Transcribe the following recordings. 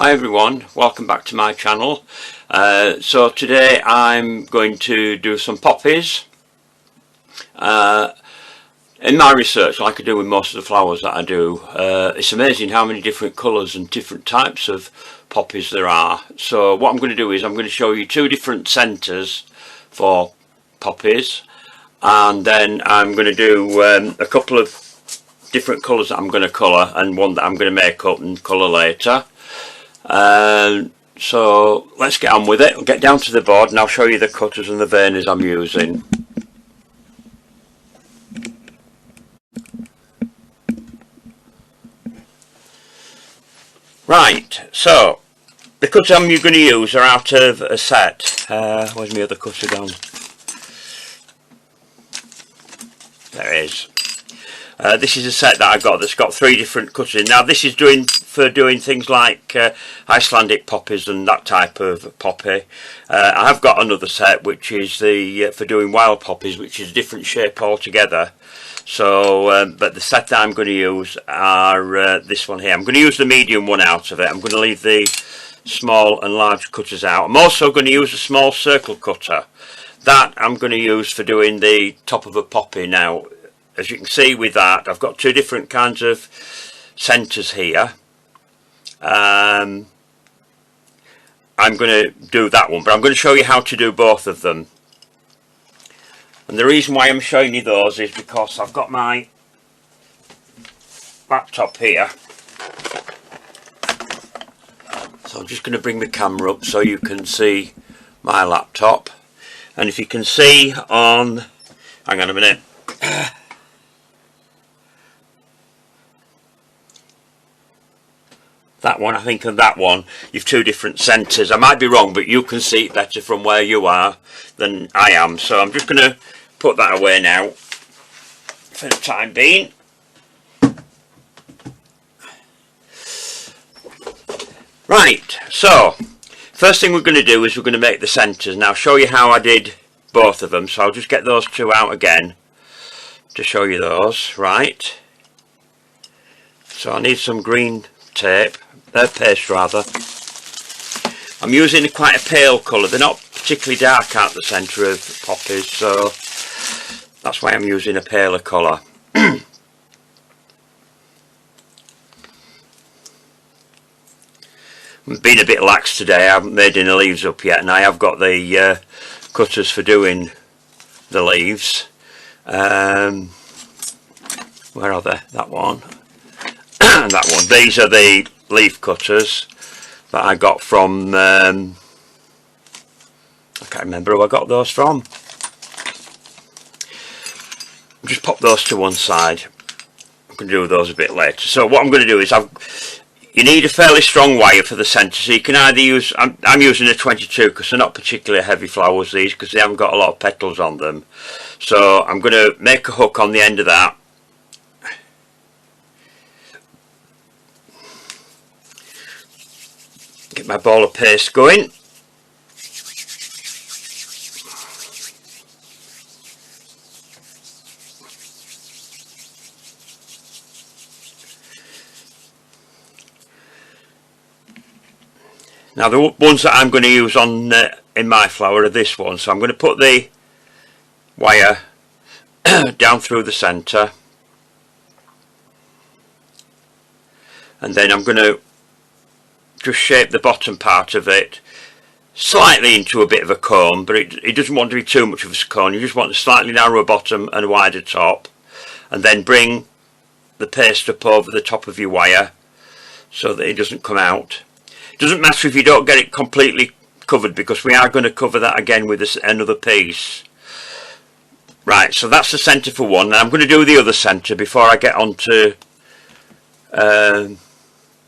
Hi everyone, welcome back to my channel. So today I'm going to do some poppies. In my research, like I do with most of the flowers that I do, it's amazing how many different colours and different types of poppies there are. So what I'm going to do is I'm going to show you two different centres for poppies, and then I'm going to do a couple of different colours that I'm going to colour and one that I'm going to make up and colour later. So let's get on with it. I'll get down to the board and I'll show you the cutters and the veiners I'm using. Right, so the cutter I'm going to use are out of a set. Where's my other cutter gone? There it is. This is a set that I got that's got three different cutters in. Now this is for doing things like Icelandic poppies and that type of poppy. I have got another set which is for doing wild poppies, which is a different shape altogether. So, but the set that I'm going to use are this one here. I'm going to use the medium one out of it. I'm going to leave the small and large cutters out. I'm also going to use a small circle cutter. That I'm going to use for doing the top of a poppy. Now, as you can see with that, I've got two different kinds of centres here. I'm going to do that one, but I'm going to show you how to do both of them. And the reason why I'm showing you those is because I've got my laptop here. So I'm just going to bring the camera up so you can see my laptop. And if you can see on, hang on a minute. That one, I think, and that one, you've two different centres. I might be wrong, but you can see it better from where you are than I am. So I'm just going to put that away now for the time being. Right, so first thing we're going to do is we're going to make the centres. Now I'll show you how I did both of them. So I'll just get those two out again to show you those. Right, so I need some green tape. Paste rather. I'm using quite a pale colour. They're not particularly dark at the centre of poppies, so that's why I'm using a paler colour. I'm being a bit lax today. I haven't made any leaves up yet, and I have got the cutters for doing the leaves. Where are they? That one and that one. These are the leaf cutters that I got from I can't remember who I got those from. I'll just pop those to one side. I'm going to do those a bit later. So what I'm going to do is you need a fairly strong wire for the centre, so you can either use, I'm using a 22 because they're not particularly heavy flowers, these, because they haven't got a lot of petals on them. So I'm going to make a hook on the end of that. Get my ball of paste going. Now the ones that I'm going to use on in my flower are this one. So I'm going to put the wire down through the centre, and then I'm going to just shape the bottom part of it slightly into a bit of a cone, but it doesn't want to be too much of a cone. You just want a slightly narrower bottom and a wider top, and then bring the paste up over the top of your wire so that it doesn't come out. It doesn't matter if you don't get it completely covered, because we are going to cover that again with another piece. Right, so that's the centre for one. Now I'm going to do the other centre before I get on to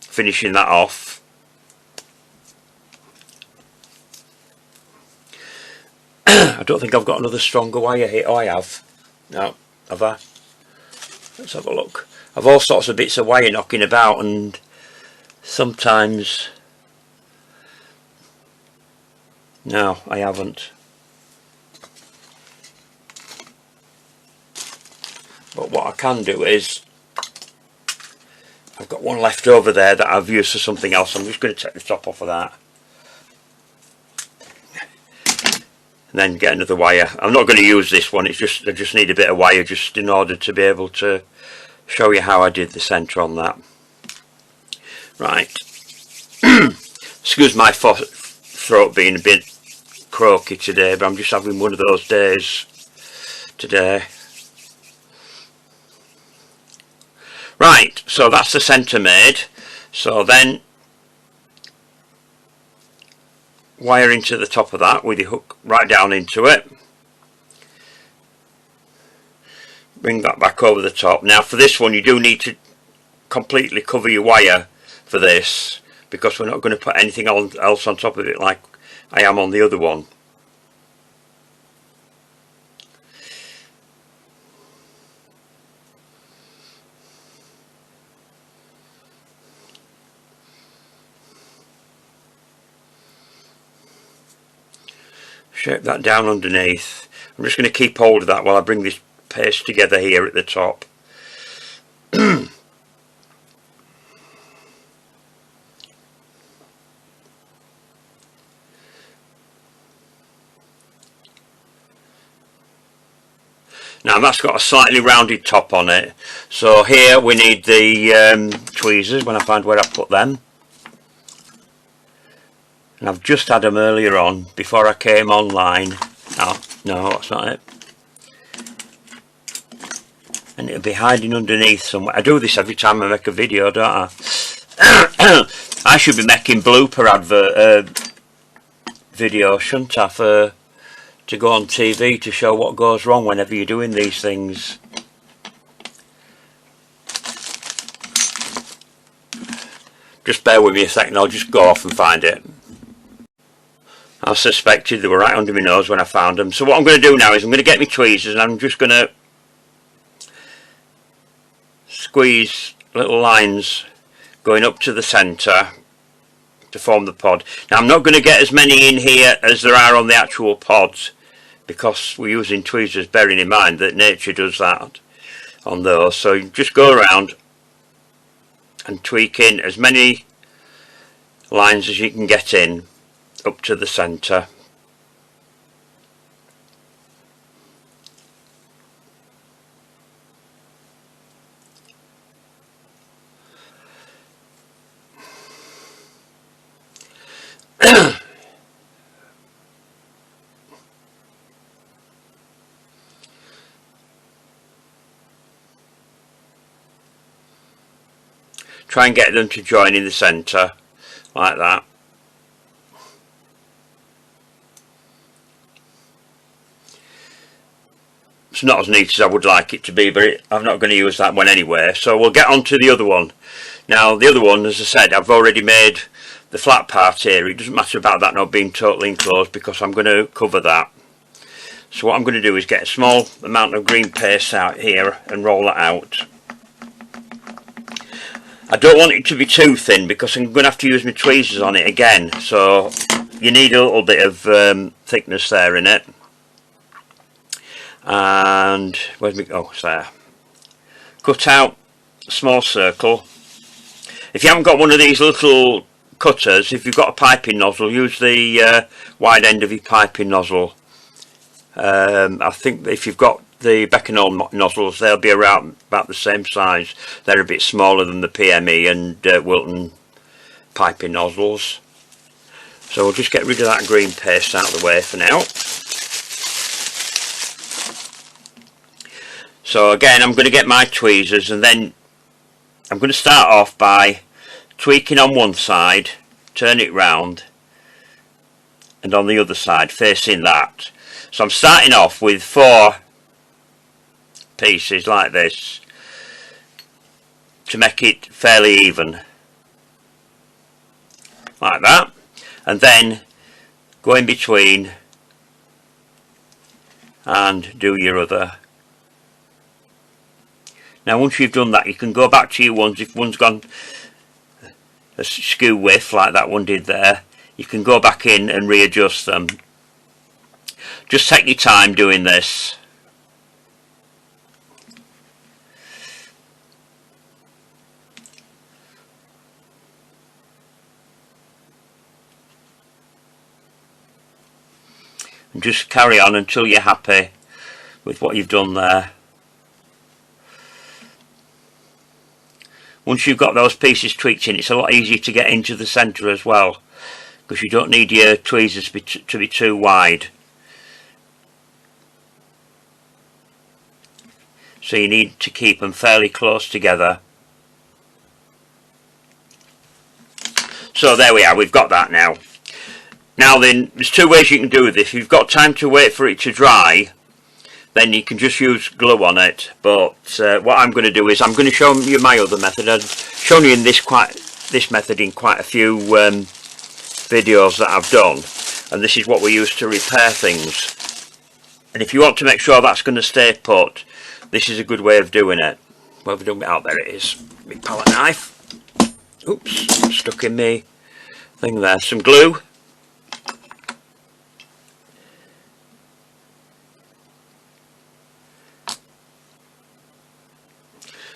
finishing that off. I don't think I've got another stronger wire here. Oh, I have. No, have I? Let's have a look. I've all sorts of bits of wire knocking about, and sometimes... No, I haven't. But what I can do is I've got one left over there that I've used for something else. I'm just going to take the top off of that. And then get another wire. I'm not going to use this one, it's just I just need a bit of wire just in order to be able to show you how I did the centre on that. Right. Excuse my throat being a bit croaky today, but I'm just having one of those days today. Right, so that's the centre made. So then wire into the top of that with your hook right down into it. Bring that back over the top. Now for this one you do need to completely cover your wire for this, because we're not going to put anything else on top of it like I am on the other one. Shape that down underneath. I'm just going to keep hold of that while I bring this paste together here at the top. Now that's got a slightly rounded top on it, so here we need the tweezers when I find where I put them. And I've just had them earlier on before I came online. Oh, no, that's not it. And it'll be hiding underneath somewhere. I do this every time I make a video, don't I? I should be making blooper advert videos, shouldn't I, to go on TV to show what goes wrong whenever you're doing these things. Just bear with me a second, I'll just go off and find it. I suspected they were right under my nose when I found them. So what I'm going to do now is I'm going to get my tweezers and I'm just going to squeeze little lines going up to the centre to form the pod. Now I'm not going to get as many in here as there are on the actual pods, because we're using tweezers, bearing in mind that nature does that on those. So you just go around and tweak in as many lines as you can get in up to the centre. Try and get them to join in the centre like that. It's not as neat as I would like it to be, but I'm not going to use that one anyway, so we'll get on to the other one. Now the other one, as I said, I've already made the flat part here. It doesn't matter about that not being totally enclosed, because I'm going to cover that. So what I'm going to do is get a small amount of green paste out here and roll that out. I don't want it to be too thin, because I'm going to have to use my tweezers on it again, so you need a little bit of thickness there in it. And where's my, oh, it's there. Cut out a small circle. If you haven't got one of these little cutters, if you've got a piping nozzle, use the wide end of your piping nozzle. I think if you've got the Bechamel nozzles, they'll be around about the same size. They're a bit smaller than the PME and Wilton piping nozzles. So we'll just get rid of that green paste out of the way for now. So again, I'm going to get my tweezers, and then I'm going to start off by tweaking on one side, turn it round, and on the other side facing that. So I'm starting off with 4 pieces like this to make it fairly even, like that, and then go in between and do your other. Now once you've done that, you can go back to your ones. If one's gone a skew width like that one did there, you can go back in and readjust them. Just take your time doing this. and just carry on until you're happy with what you've done there. Once you've got those pieces tweaked in, it's a lot easier to get into the centre as well, because you don't need your tweezers to be too wide. So you need to keep them fairly close together. So there we are, we've got that now. Now then, there's two ways you can do this. If you've got time to wait for it to dry, then you can just use glue on it. But what I'm going to do is I'm going to show you my other method. I've shown you in this method in quite a few videos that I've done, and this is what we use to repair things. And if you want to make sure that's going to stay put, this is a good way of doing it. What have I done? Out there it is. My palette knife. Oops, stuck in me thing there. Some glue.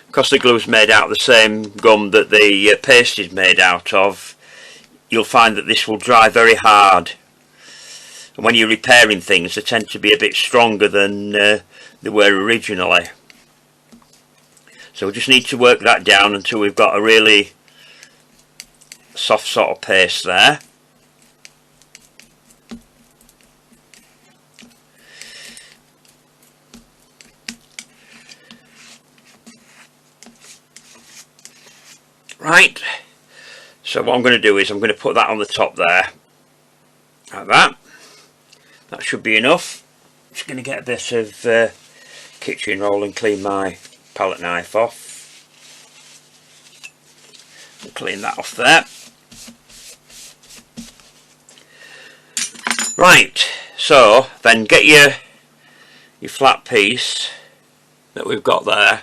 Because the glue is made out of the same gum that the paste is made out of, you'll find that this will dry very hard. And when you're repairing things, they tend to be a bit stronger than they were originally. So we just need to work that down until we've got a really soft sort of paste there. Right, so what I'm going to do is I'm going to put that on the top there, like that. That should be enough. I'm just going to get a bit of kitchen roll and clean my palette knife off. And clean that off there. Right, so then get your flat piece that we've got there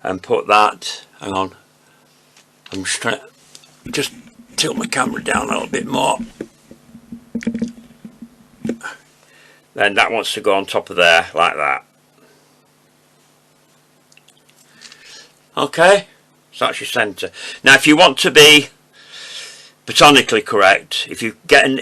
and put that, hang on, I'm just trying to just tilt my camera down a little bit more. Then that wants to go on top of there like that. Okay, so that's your centre. Now if you want to be botanically correct, if you're getting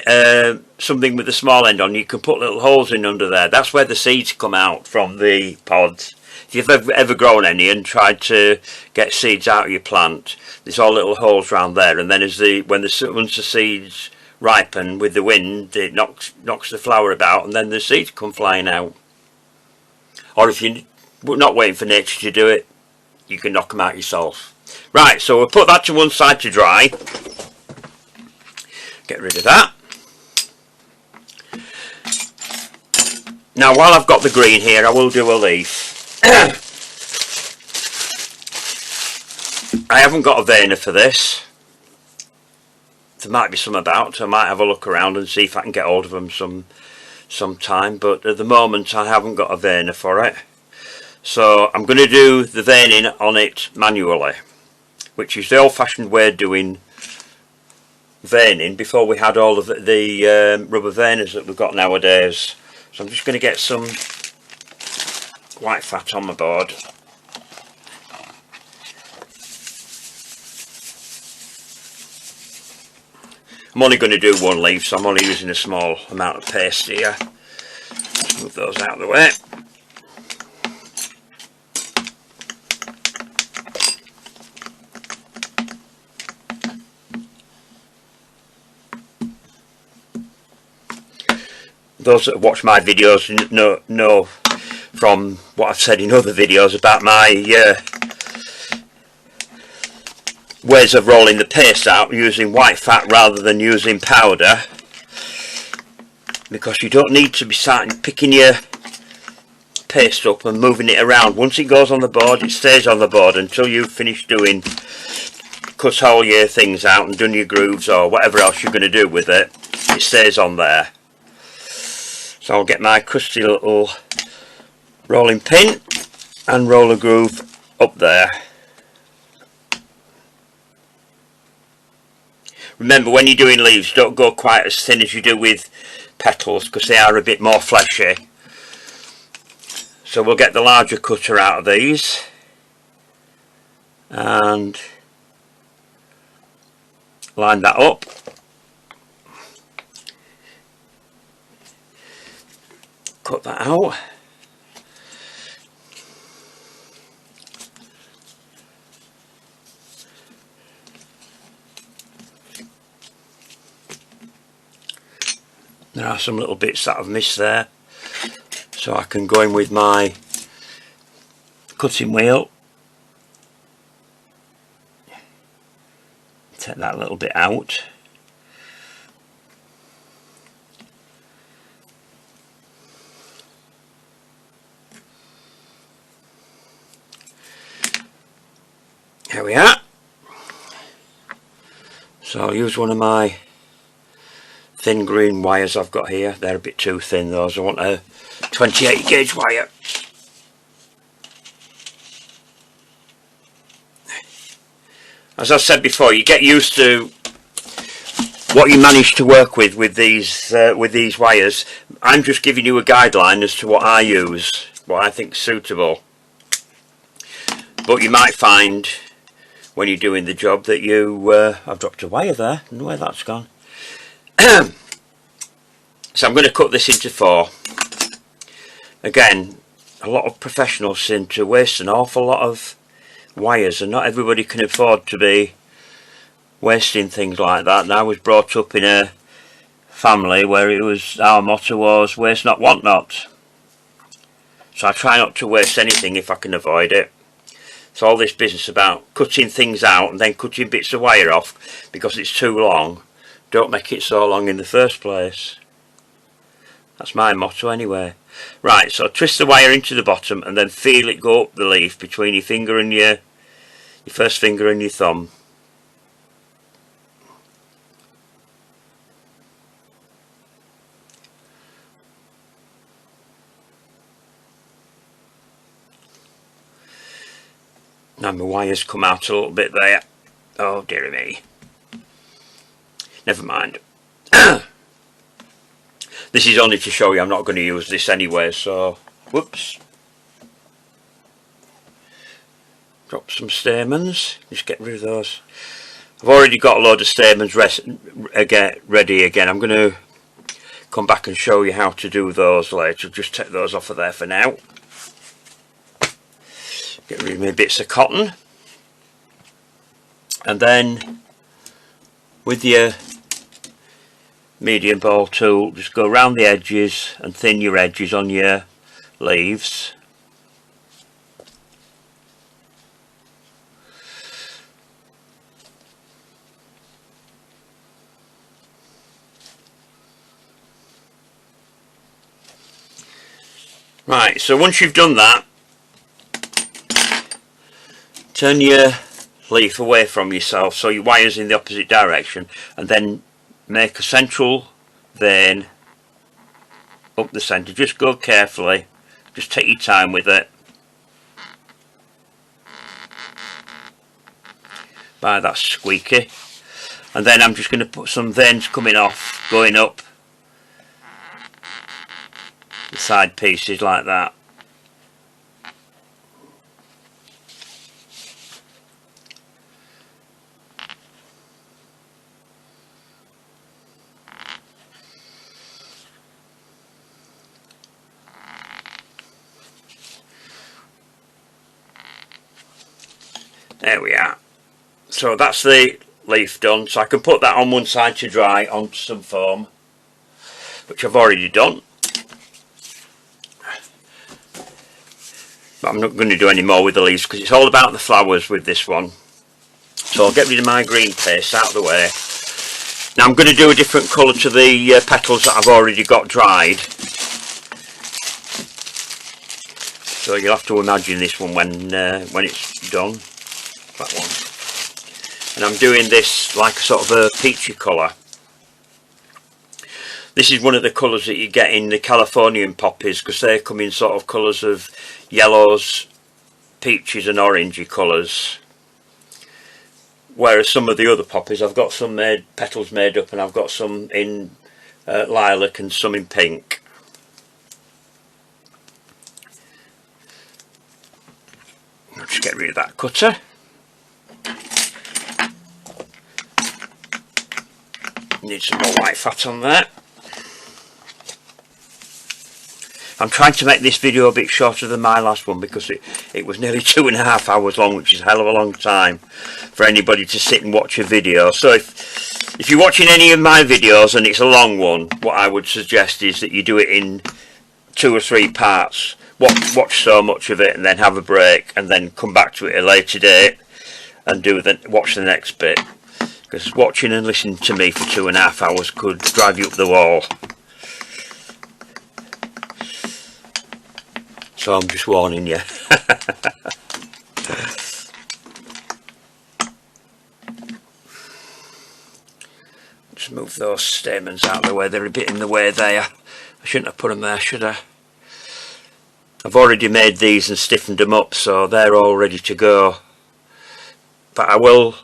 something with a small end on, you can put little holes in under there. That's where the seeds come out from the pods. If you've ever grown any and tried to get seeds out of your plant, there's all little holes around there, and then once the seeds ripen with the wind, it knocks the flower about, and then the seeds come flying out. Or if you're not waiting for nature to do it, you can knock them out yourself. Right, so we'll put that to one side to dry. Get rid of that. Now while I've got the green here, I will do a leaf. I haven't got a veiner for this. There might be some about, so I might have a look around and see if I can get hold of them sometime, but at the moment I haven't got a veiner for it. So I'm going to do the veining on it manually, which is the old-fashioned way of doing veining before we had all of the rubber veiners that we've got nowadays. So I'm just going to get some white fat on my board. I'm only going to do one leaf, so I'm only using a small amount of paste here. Move those out of the way. Those that watch my videos know from what I've said in other videos about my ways of rolling the paste out using white fat rather than using powder, because you don't need to be starting picking your paste up and moving it around. Once it goes on the board, it stays on the board until you've finished cut all your things out and done your grooves or whatever else you're going to do with it. It stays on there. So I'll get my crusty little rolling pin and roll a groove up there. Remember, when you're doing leaves, don't go quite as thin as you do with petals, because they are a bit more fleshy. So we'll get the larger cutter out of these and line that up. cut that out. There are some little bits that I've missed there, so I can go in with my cutting wheel, take that little bit out. Here we are. So I'll use one of my thin green wires I've got here. They're a bit too thin, those. I want a 28 gauge wire. As I said before, you get used to what you manage to work with these wires. I'm just giving you a guideline as to what I use, what I think is suitable. But you might find when you're doing the job that you I've dropped a wire there. I don't know where that's gone. So I'm going to cut this into 4. Again, a lot of professionals seem to waste an awful lot of wires, and not everybody can afford to be wasting things like that. And I was brought up in a family where it was, our motto was waste not, want not. So I try not to waste anything if I can avoid it. So all this business about cutting things out and then cutting bits of wire off because it's too long, don't make it so long in the first place. That's my motto anyway. Right, so twist the wire into the bottom and then feel it go up the leaf between your finger and your first finger and your thumb. Now my wires come out a little bit there. Oh dearie me. Never mind. This is only to show you I'm not going to use this anyway, so whoops. Drop some stamens, just get rid of those. I've already got a load of stamens ready again. I'm going to come back and show you how to do those later. Just take those off of there for now. Get rid of my bits of cotton. And then with your medium ball tool, just go around the edges and thin your edges on your leaves. Right, so once you've done that, turn your leaf away from yourself so your wire's in the opposite direction, and then make a central vein up the centre. Just go carefully, just take your time with it. Bye, that's squeaky. And then I'm just going to put some veins coming off, going up the side pieces like that. There we are. So that's the leaf done. So I can put that on one side to dry on some foam, which I've already done. But I'm not going to do any more with the leaves because it's all about the flowers with this one. So I'll get rid of my green paste out of the way. Now I'm going to do a different colour to the petals that I've already got dried. So you'll have to imagine this one when it's done. That one. And I'm doing this like a sort of a peachy colour. This is one of the colours that you get in the Californian poppies, because they come in sort of colours of yellows, peaches and orangey colours. Whereas some of the other poppies, I've got some petals made up, and I've got some in lilac and some in pink. I'll just get rid of that cutter. Need some more white fat on there. I'm trying to make this video a bit shorter than my last one because it was nearly 2.5 hours long, which is a hell of a long time for anybody to sit and watch a video. So if you're watching any of my videos and it's a long one, what I would suggest is that you do it in 2 or 3 parts. Watch so much of it and then have a break and then come back to it at a later date and watch the next bit. Because watching and listening to me for 2.5 hours could drive you up the wall. So I'm just warning you. Just move those stamens out of the way. They're a bit in the way there. I shouldn't have put them there, should I? I've already made these and stiffened them up, so they're all ready to go. But I will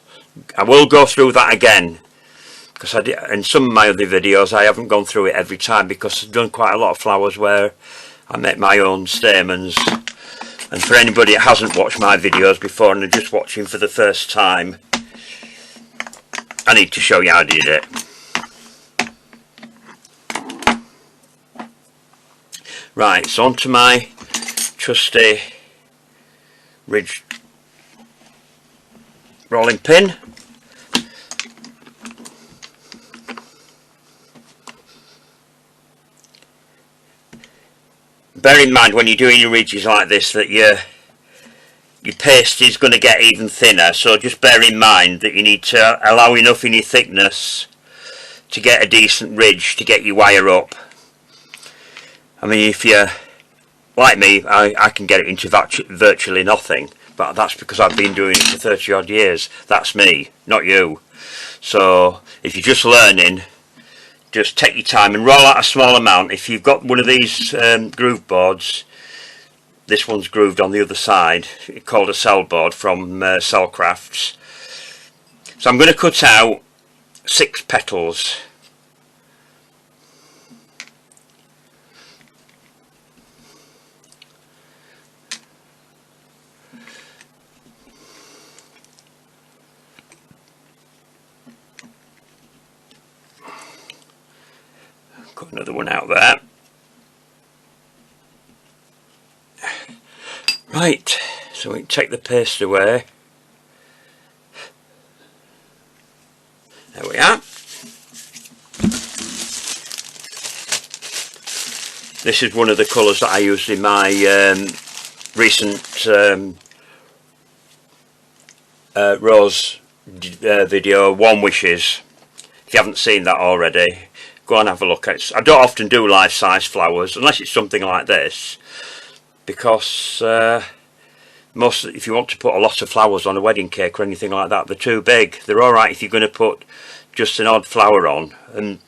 go through that again, because in some of my other videos I haven't gone through it every time, because I've done quite a lot of flowers where I make my own stamens. And for anybody that hasn't watched my videos before and are just watching for the first time, I need to show you how I did it. Right, so onto my trusty ridge rolling pin. Bear in mind when you're doing your ridges like this that your paste is going to get even thinner, so just bear in mind that you need to allow enough in your thickness to get a decent ridge to get your wire up. I mean, if you're like me, I can get it into virtually nothing, but that's because I've been doing it for 30 odd years. That's me, not you. So if you're just learning, just take your time and roll out a small amount. If you've got one of these groove boards, this one's grooved on the other side, called a cell board from Cellcrafts. So I'm going to cut out 6 petals. Cut another one out there. Right, so we can take the paste away. There we are. This is one of the colours that I used in my recent rose video, Warm Wishes. If you haven't seen that already, go and have a look at it. I don't often do life-size flowers unless it's something like this, because if you want to put a lot of flowers on a wedding cake or anything like that, they're too big. They're alright if you're going to put just an odd flower on and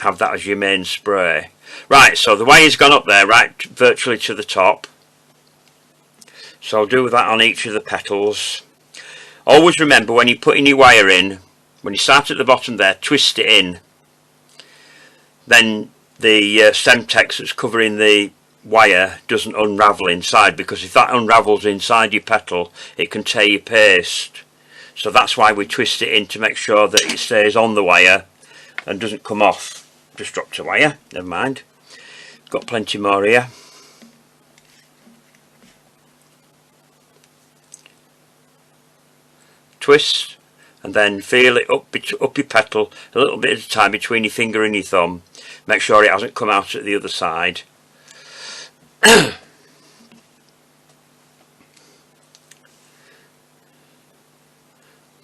have that as your main spray. Right, so the wire's gone up there, right, virtually to the top. So I'll do that on each of the petals. Always remember, when you're putting your wire in, when you start at the bottom there, twist it in. Then the stem text that's covering the wire doesn't unravel inside, because if that unravels inside your petal, it can tear your paste. So that's why we twist it in, to make sure that it stays on the wire and doesn't come off. Just dropped a wire, never mind. Got plenty more here. Twist and then feel it up your petal a little bit at a time between your finger and your thumb. Make sure it hasn't come out at the other side.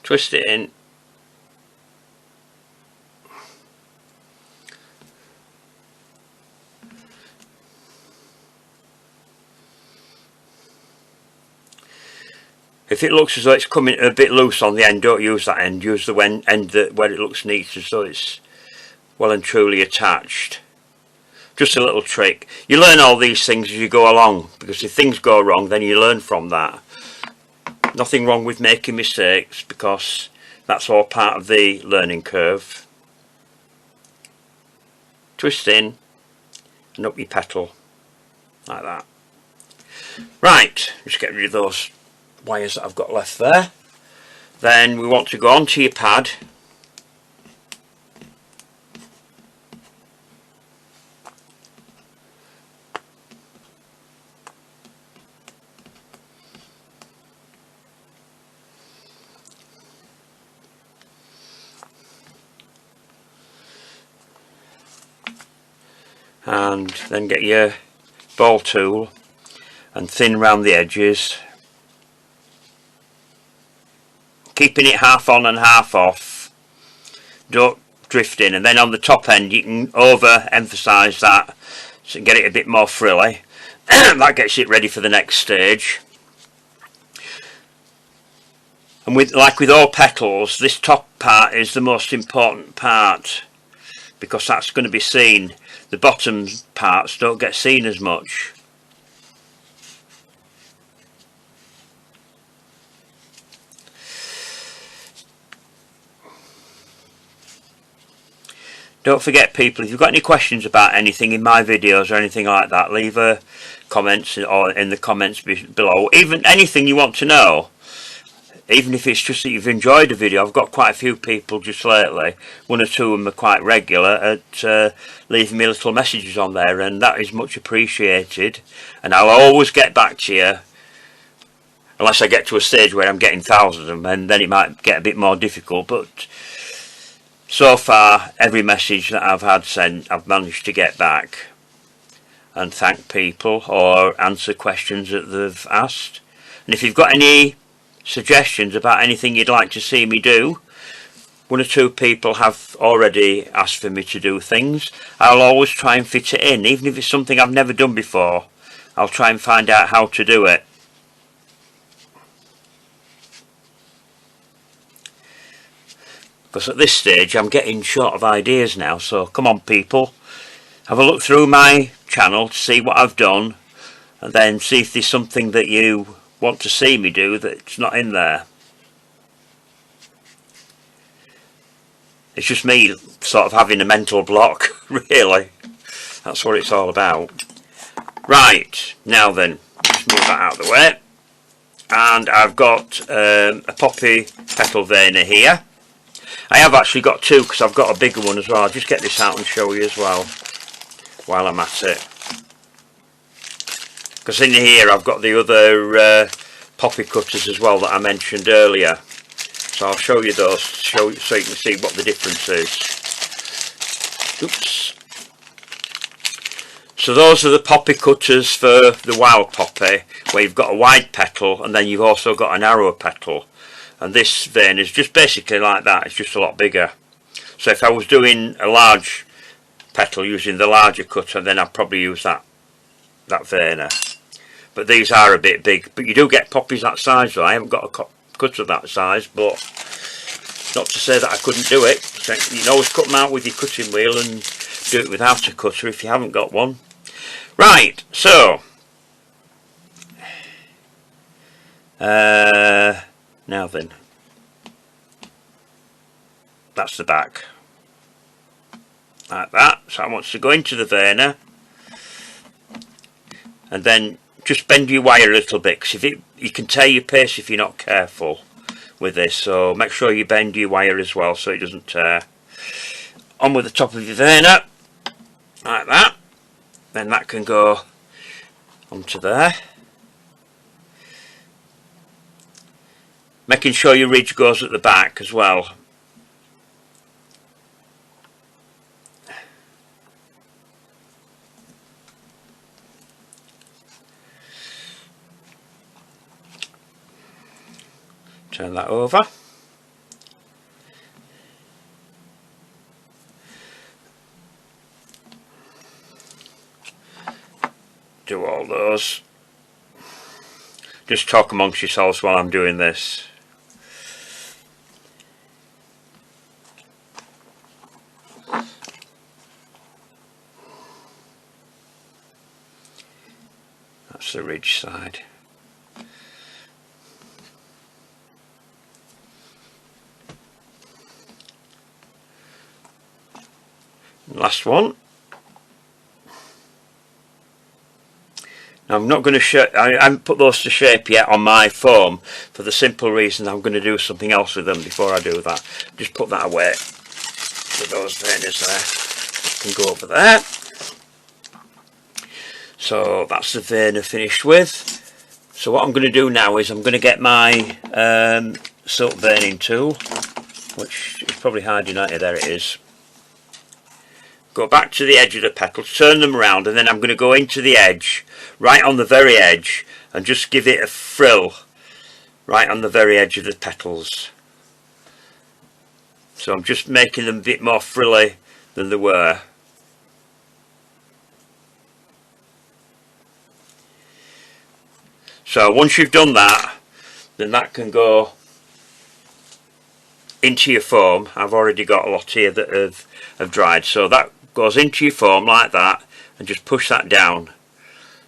Twist it in. If it looks as though it's coming a bit loose on the end, don't use that end. Use the end where it looks neat, as though it's well and truly attached. Just a little trick. You learn all these things as you go along, because if things go wrong, then you learn from that. Nothing wrong with making mistakes, because that's all part of the learning curve. Twist in and up your petal like that. Right, just get rid of those wires that I've got left there. Then we want to go onto your pad. and then get your ball tool and thin round the edges, keeping it half on and half off, don't drift in, and then on the top end you can over emphasize that so get it a bit more frilly. That gets it ready for the next stage. And like with all petals, this top part is the most important part because that's going to be seen. The bottom parts don't get seen as much. Don't forget, people, if you've got any questions about anything in my videos or anything like that, leave a comment or in the comments below. Even anything you want to know, even if it's just that you've enjoyed a video. I've got quite a few people just lately, one or two of them are quite regular at leaving me little messages on there, and that is much appreciated. And I'll always get back to you, unless I get to a stage where I'm getting thousands of them, and then it might get a bit more difficult. But so far, every message that I've had sent, I've managed to get back and thank people or answer questions that they've asked. And if you've got any suggestions about anything you'd like to see me do, one or two people have already asked for me to do things. I'll always try and fit it in, even if it's something I've never done before. I'll try and find out how to do it. Because at this stage I'm getting short of ideas now, so come on people, have a look through my channel to see what I've done, and then see if there's something that you want to see me do that's not in there. It's just me sort of having a mental block, really. That's what it's all about. Right, now then, just move that out of the way. And I've got a poppy petal veiner here. I have actually got two because I've got a bigger one as well. I'll just get this out and show you as well while I'm at it. Because in here I've got the other poppy cutters as well that I mentioned earlier. So I'll show you those so you can see what the difference is. Oops. So those are the poppy cutters for the wild poppy, where you've got a wide petal and then you've also got a narrower petal. And this vein is just basically like that, it's just a lot bigger. So if I was doing a large petal using the larger cutter, then I'd probably use that veiner. But these are a bit big. But you do get poppies that size though. I haven't got a cutter that size, but not to say that I couldn't do it. So you can always cut them out with your cutting wheel and do it without a cutter if you haven't got one. Right, so now then, that's the back, like that. So I want to go into the veiner, and then just bend your wire a little bit, because you can tear your pace if you're not careful with this. So make sure you bend your wire as well so it doesn't tear. On with the top of your veiner, like that. Then that can go onto there. Making sure your ridge goes at the back as well. Turn that over. Do all those. Just talk amongst yourselves while I'm doing this. That's the ridge side. Last one. Now I'm not going to show. I haven't put those to shape yet on my foam for the simple reason I'm going to do something else with them before I do that. Just put that away. So those veiners there can go over there. So that's the veiner finished with. So what I'm going to do now is I'm going to get my silk veining tool, which is probably hiding out here. There it is. go back to the edge of the petal, turn them around, and then I'm going to go into the edge, right on the very edge, and just give it a frill right on the very edge of the petals. So I'm just making them a bit more frilly than they were. So once you've done that, then that can go into your foam. I've already got a lot here that have dried, so that goes into your foam like that, and just push that down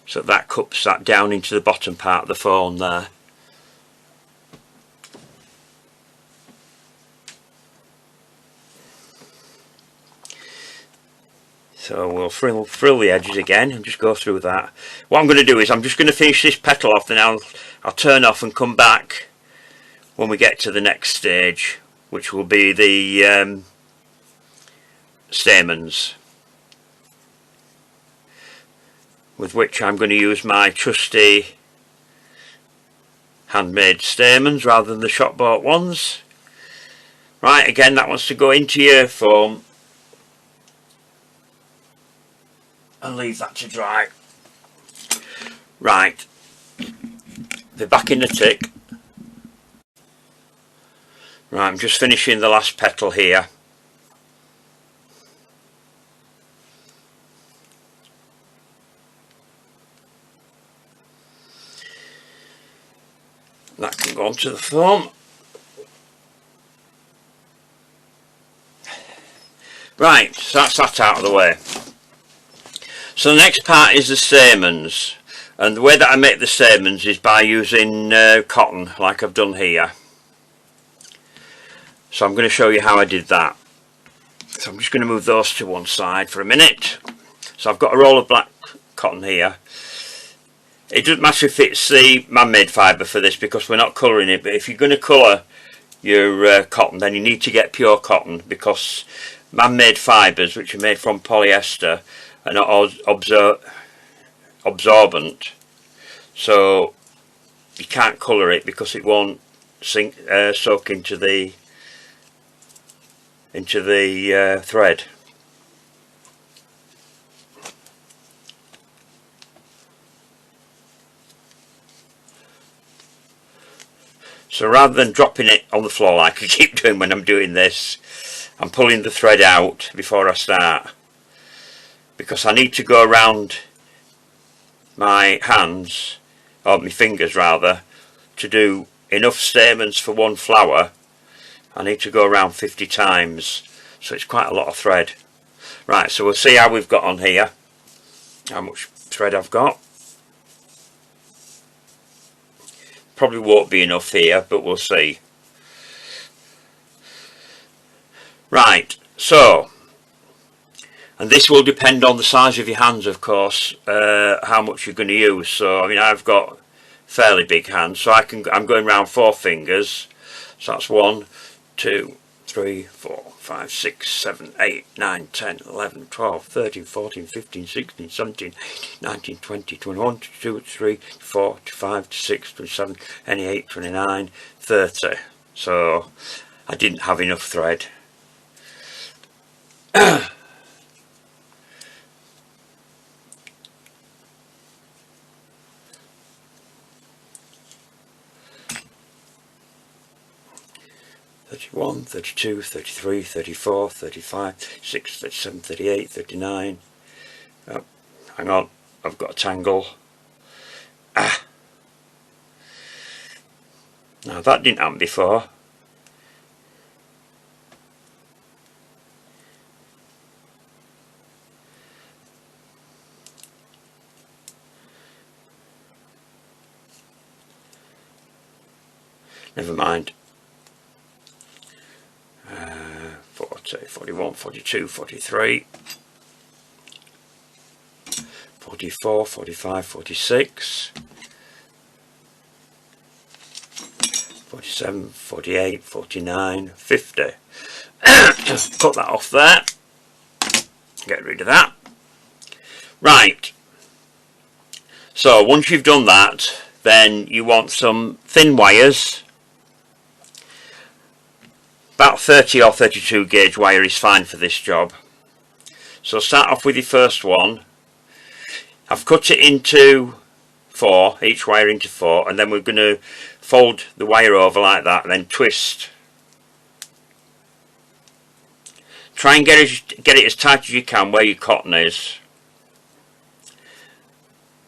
so that cups that down into the bottom part of the foam there. So we'll frill the edges again and just go through that. What I'm going to do is I'm just going to finish this petal off, and I'll turn off and come back when we get to the next stage, which will be the stamens, with which I'm going to use my trusty handmade stamens rather than the shop bought ones. Right, again, that wants to go into your foam and leave that to dry. Right, they're back in the tick. Right, I'm just finishing the last petal here. That can go onto the foam. Right, so that's that out of the way. So the next part is the stamens, and the way that I make the stamens is by using cotton, like I've done here. So I'm going to show you how I did that. So I'm just going to move those to one side for a minute. So I've got a roll of black cotton here. It doesn't matter if it's the man-made fibre for this, because we're not colouring it, but if you're going to colour your cotton, then you need to get pure cotton, because man-made fibres, which are made from polyester, are not absorbent, so you can't colour it because it won't soak into the thread. So rather than dropping it on the floor like I keep doing when I'm doing this, I'm pulling the thread out before I start, because I need to go around my hands, or my fingers rather, to do enough stamens for one flower. I need to go around 50 times, so it's quite a lot of thread. Right, so we'll see how we've got on here, how much thread I've got. Probably won't be enough here, but we'll see. Right, so, and this will depend on the size of your hands, of course, how much you're going to use. So I mean, I've got fairly big hands, so I'm going around 4 fingers. So that's 1, 2, 3, 4, 5, 6, 7, 8, 9, 10, 11, 12, 13, 14, 15, 16, 17, 18, 19, 20, 21, 22, 23, 24, 25, 26, 27, 28, 29, 30. So I didn't have enough thread. 31, 32, 33, 34, 35, 36, 37, 38, 39. Oh, hang on, I've got a tangle. Now that didn't happen before. Never mind. 40, 41, 42, 43, 44, 45, 46, 47, 48, 49, 50. Cut that off there. Get rid of that. Right. So once you've done that, then you want some thin wires. About 30 or 32 gauge wire is fine for this job. So start off with your first one. I've cut it into 4, each wire into 4, and then we're going to fold the wire over like that and then twist. Try and get it as tight as you can where your cotton is.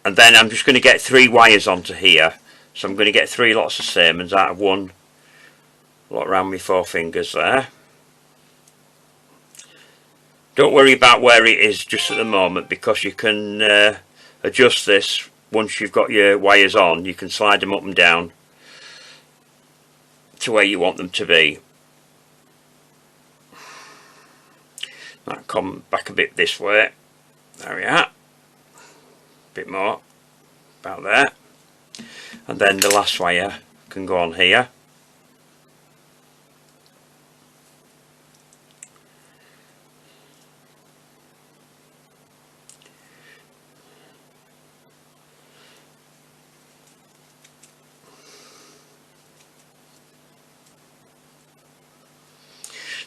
And then I'm just going to get 3 wires onto here. So I'm going to get 3 lots of Siemens out of one lot around my 4 fingers there. Don't worry about where it is just at the moment, because you can adjust this once you've got your wires on. You can slide them up and down to where you want them to be. That come back a bit this way. There we are. A bit more. About there. And then the last wire can go on here.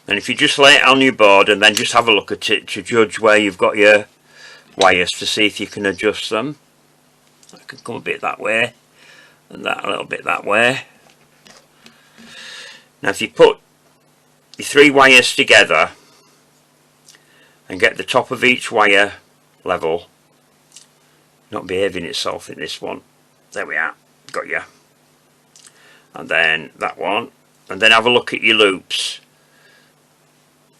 And if you just lay it on your board and then just have a look at it to judge where you've got your wires, to see if you can adjust them. That can come a bit that way and that a little bit that way. Now if you put your 3 wires together and get the top of each wire level, not behaving itself in this one. There we are, got you. And then that one, and then have a look at your loops.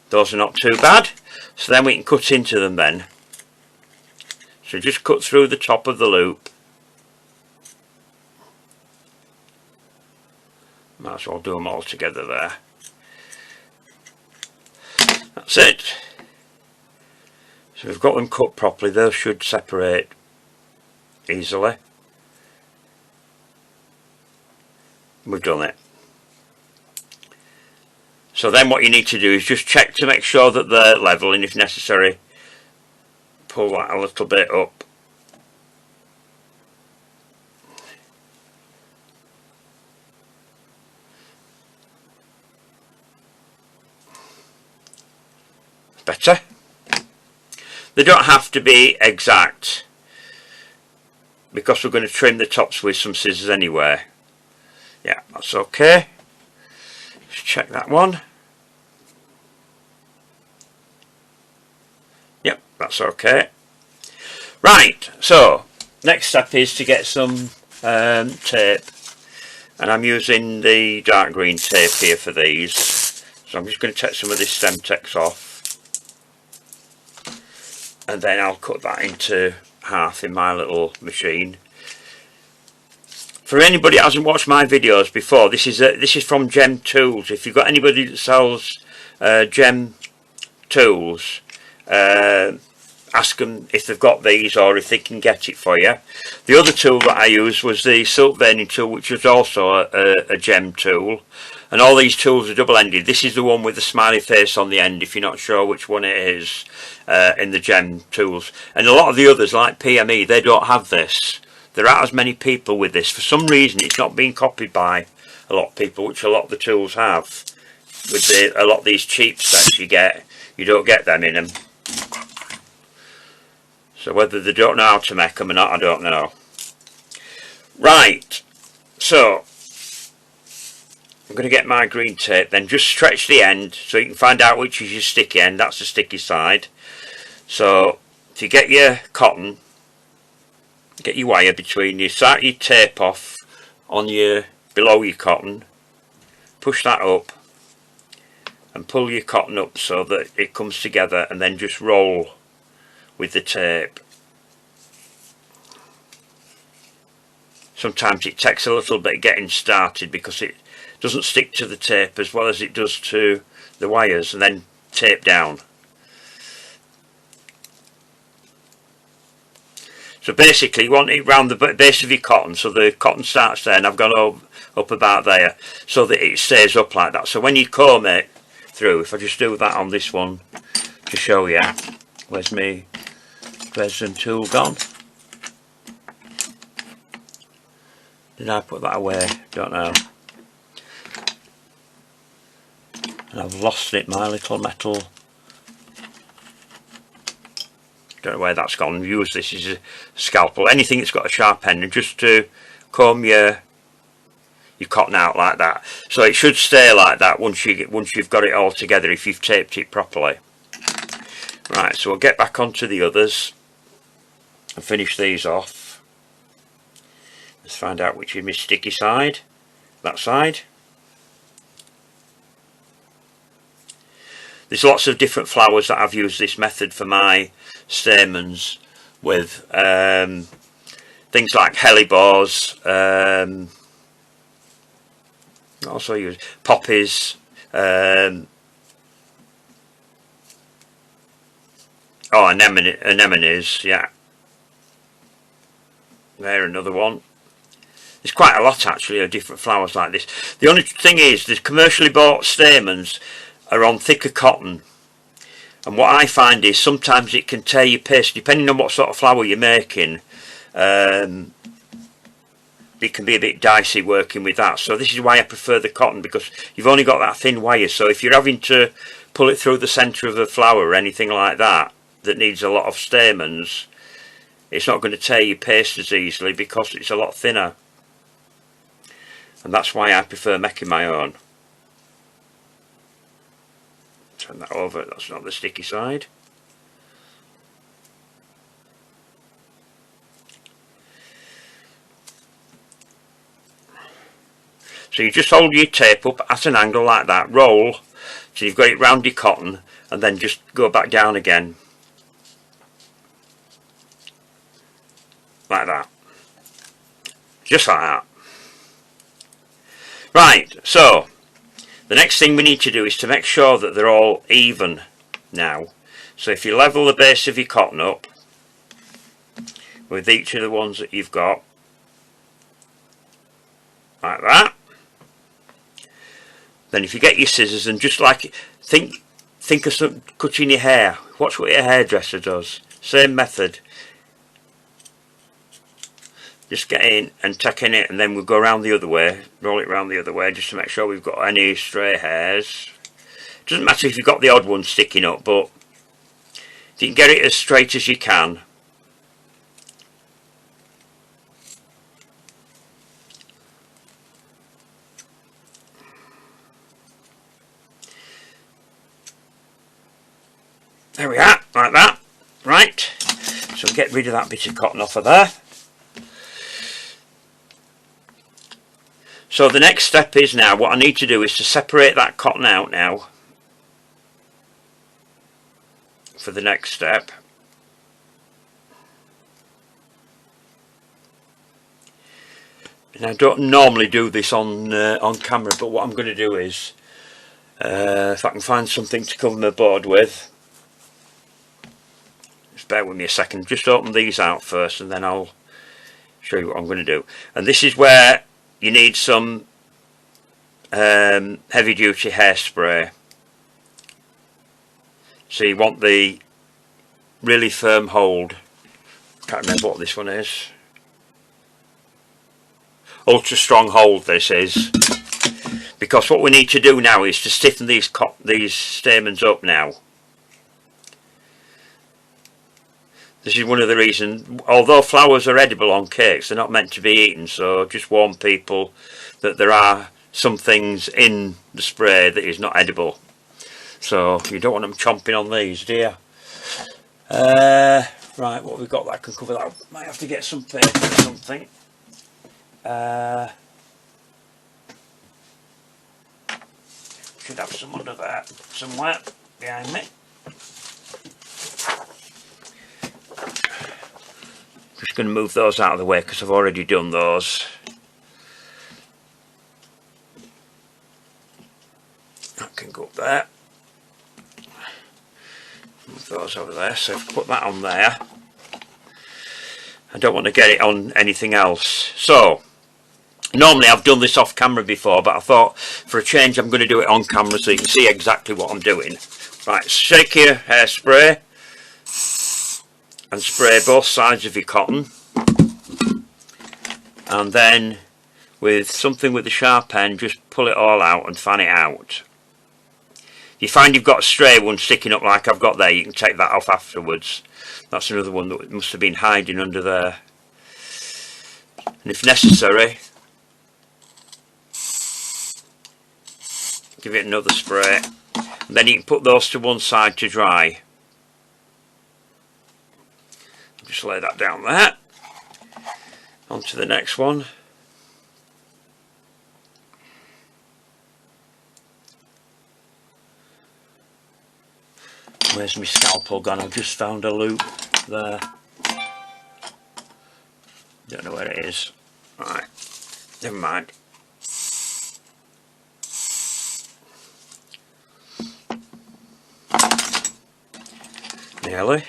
Those are not too bad, so then we can cut into them then. So just cut through the top of the loop. Might as well do them all together there. That's it. So we've got them cut properly. Those should separate easily. We've done it. So then what you need to do is just check to make sure that they're level, and if necessary pull that a little bit up. Better. They don't have to be exact, because we're going to trim the tops with some scissors anyway. Yeah, that's okay. Just check that one. Yep, that's okay. Right, so next step is to get some tape, and I'm using the dark green tape here for these. So I'm just going to take some of this stem text off, and then I'll cut that into half in my little machine. For anybody that hasn't watched my videos before, this is from Gem Tools. If you've got anybody that sells Gem Tools, ask them if they've got these or if they can get it for you. The other tool that I used was the silk veining tool, which was also a Gem tool. And all these tools are double-ended. This is the one with the smiley face on the end, if you're not sure which one it is, in the Gem tools. And a lot of the others, like PME, they don't have this. There aren't as many people with this. For some reason it's not being copied by a lot of people, which a lot of the tools have. With a lot of these cheap sets you get, you don't get them in them. So whether they don't know how to make them or not, I don't know. Right, so I'm going to get my green tape, then just stretch the end so you can find out which is your sticky end. That's the sticky side. So if you get your cotton, get your wire between you, start your tape off on your below your cotton, push that up and pull your cotton up so that it comes together, and then just roll with the tape. Sometimes it takes a little bit getting started because it doesn't stick to the tape as well as it does to the wires, and then tape down. So basically you want it round the base of your cotton, so the cotton starts there, and I've gone up about there so that it stays up like that. So when you comb it through, if I just do that on this one to show you, where's my resin tool gone? Did I put that away? Don't know. And I've lost it, my little metal don't know where that's gone. Use this as a scalpel, anything that's got a sharp end, and just to comb your cotton out like that. So it should stay like that once you've got it all together, if you've taped it properly. Right, so we'll get back onto the others and finish these off. Let's find out which is my sticky side. That side. There's lots of different flowers that I've used this method for my stamens with. Things like hellebores, also use poppies, anemones, yeah. There, another one. There's quite a lot actually of different flowers like this. The only thing is, the commercially bought stamens are on thicker cotton, and what I find is sometimes it can tear your paste depending on what sort of flower you're making. It can be a bit dicey working with that, so this is why I prefer the cotton, because you've only got that thin wire, so if you're having to pull it through the centre of a flower or anything like that that needs a lot of stamens, it's not going to tear your paste as easily because it's a lot thinner, and that's why I prefer making my own. Turn that over, that's not the sticky side. So you just hold your tape up at an angle like that, roll so you've got it round your cotton, and then just go back down again like that, just like that. Right, so the next thing we need to do is to make sure that they're all even now. So if you level the base of your cotton up with each of the ones that you've got like that, then if you get your scissors and just like think of some cutting your hair, watch what your hairdresser does, same method. Just get in and tuck in it, and then we'll go around the other way, roll it around the other way, just to make sure we've got any stray hairs. Doesn't matter if you've got the odd one sticking up, but if you can get it as straight as you can. There we are, like that. Right, so get rid of that bit of cotton off of there. So the next step is now, what I need to do is to separate that cotton out now for the next step. And I don't normally do this on camera, but what I'm going to do is, if I can find something to cover my board with, just bear with me a second, just open these out first and then I'll show you what I'm going to do. And this is where you need some heavy duty hairspray. So you want the really firm hold. Can't remember what this one is. Ultra strong hold this is, because what we need to do now is to stiffen these stamens up now. This is one of the reasons, although flowers are edible on cakes, they're not meant to be eaten, so just warn people that there are some things in the spray that is not edible. So you don't want them chomping on these, do you? Right, what have we got that can cover that? Might have to get some paper or something. Should have some under there somewhere behind me. Just going to move those out of the way because I've already done those. That can go up there. Move those over there. So if I put that on there, I don't want to get it on anything else. So normally I've done this off camera before, but I thought for a change I'm going to do it on camera so you can see exactly what I'm doing. Right, shake your hairspray and spray both sides of your cotton, and then with something with a sharp end just pull it all out and fan it out. you find you've got a stray one sticking up like I've got there, you can take that off afterwards. That's another one that must have been hiding under there. And if necessary, give it another spray. And then you can put those to one side to dry. Just lay that down there. On to the next one. Where's my scalpel gone? I've just found a loop there. Don't know where it is. Right, never mind. Nearly.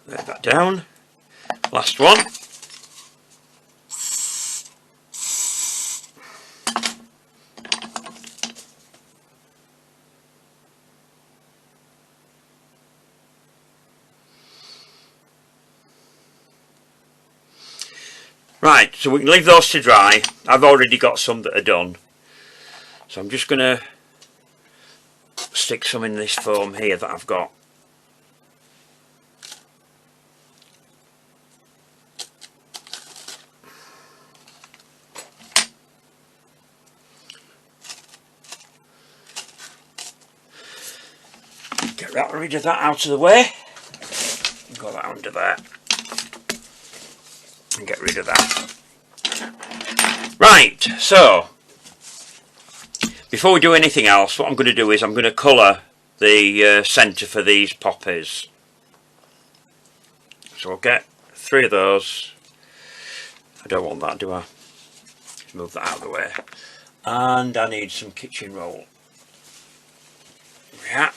Lay that down. Last one. Right, so we can leave those to dry. I've already got some that are done. So I'm just going to stick some in this foam here that I've got. Get rid of that out of the way. Got that under there. And get rid of that. Right, so before we do anything else, what I'm going to do is I'm going to colour the centre for these poppies. So I'll get 3 of those. I don't want that, do I? Move that out of the way. And I need some kitchen roll. Yeah.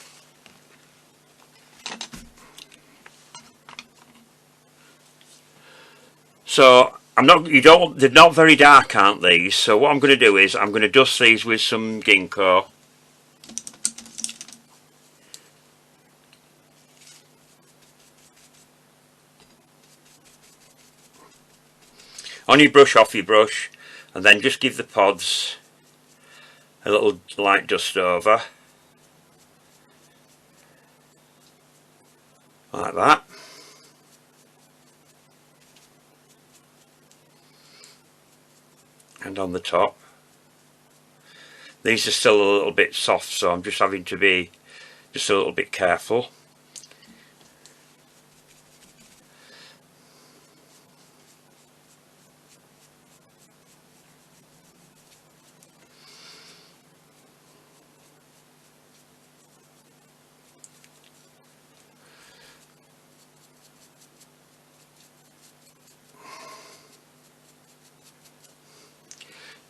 So they're not very dark, aren't these? So what I'm going to do is I'm going to dust these with some ginkgo. On your brush, off your brush, and then just give the pods a little light dust over. Like that. And on the top. These are still a little bit soft, so I'm just having to be just a little bit careful.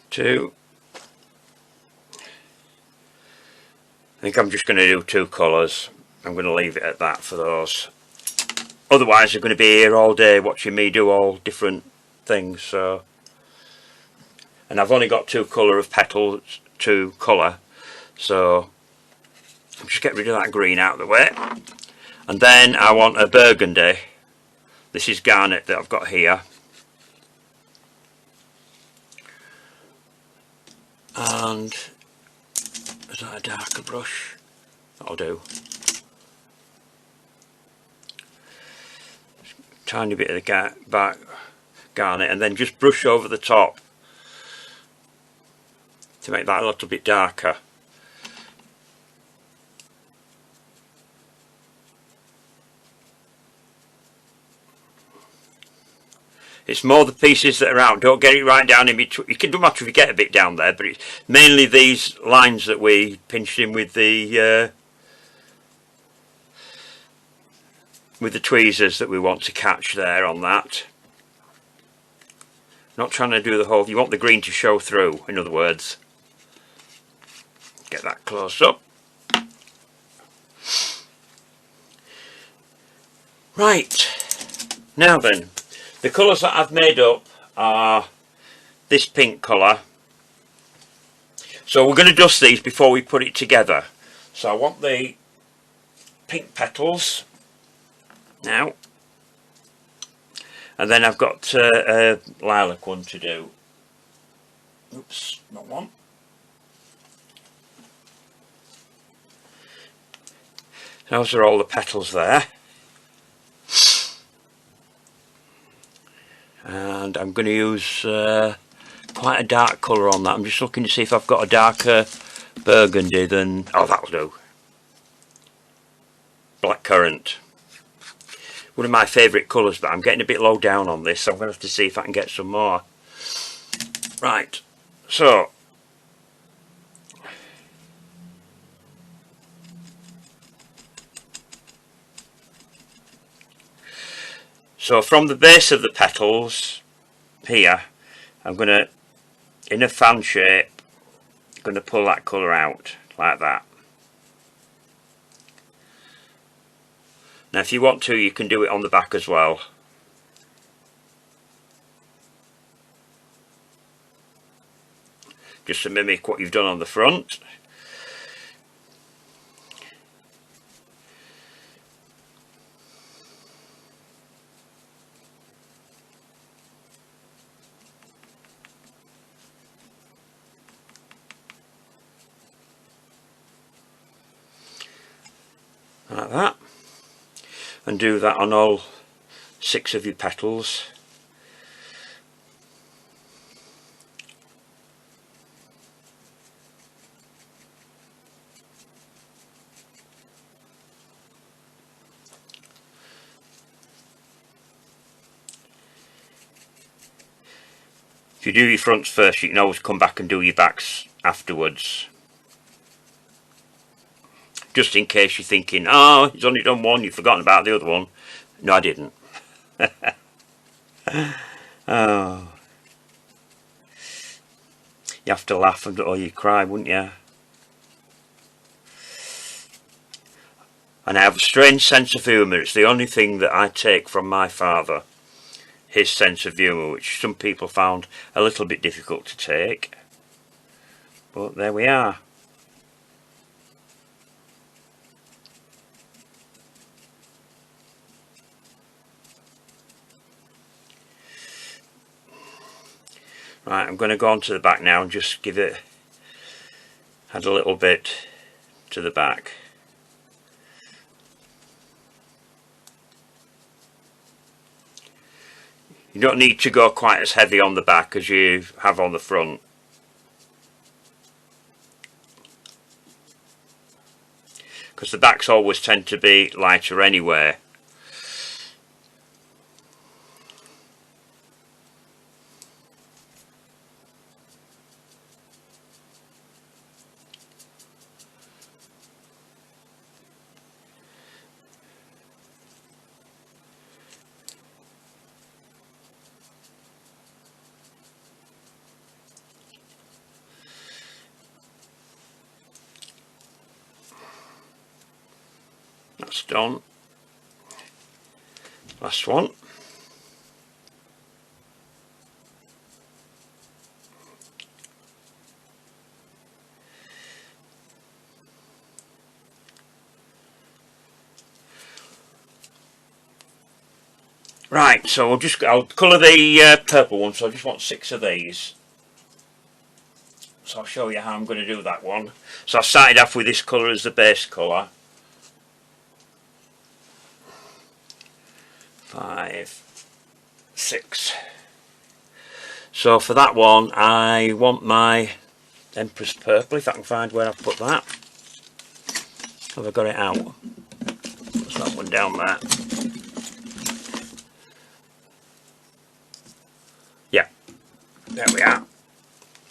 Two. I think I'm just going to do 2 colours. I'm going to leave it at that for those. Otherwise they're going to be here all day watching me do all different things. So, and I've only got 2 colour of petals to colour, so I'm just getting rid of that green out of the way. And then I want a burgundy. This is garnet that I've got here. And is that a darker brush? That'll do. Tiny bit of the back garnet, and then just brush over the top to make that a little bit darker. It's more the pieces that are out. Don't get it right down in between. It doesn't matter if you get a bit down there, but it's mainly these lines that we pinched in with the tweezers that we want to catch there on that. Not trying to do the whole. You want the green to show through, in other words. Get that close up. Right. Now then. The colours that I've made up are this pink colour. So we're going to dust these before we put it together. So I want the pink petals now. And then I've got a lilac one to do. Oops, not one. Those are all the petals there. And I'm going to use quite a dark colour on that. I'm just looking to see if I've got a darker burgundy than... oh, that'll do. Blackcurrant. One of my favourite colours, but I'm getting a bit low down on this, so I'm going to have to see if I can get some more. Right, so... so from the base of the petals, here, I'm going to, in a fan shape, going to pull that colour out, like that. Now if you want to, you can do it on the back as well. Just to mimic what you've done on the front. Like that. And do that on all 6 of your petals. If you do your fronts first, you can always come back and do your backs afterwards. Just in case you're thinking, oh, he's only done one, you've forgotten about the other one. No, I didn't. Oh. You have to laugh or you cry, wouldn't you? And I have a strange sense of humour. It's the only thing that I take from my father. His sense of humour, which some people found a little bit difficult to take. But there we are. Right, I'm going to go on to the back now and just give it, add a little bit to the back. You don't need to go quite as heavy on the back as you have on the front. Because the backs always tend to be lighter anyway. That's done. Last one. Right, so I'll colour the purple one, so I just want 6 of these. So I'll show you how I'm going to do that one. So I started off with this colour as the base colour. 5, 6. So for that one, I want my Empress Purple, if I can find where I've put that. Have I got it out? There's that one down there. Yeah, there we are.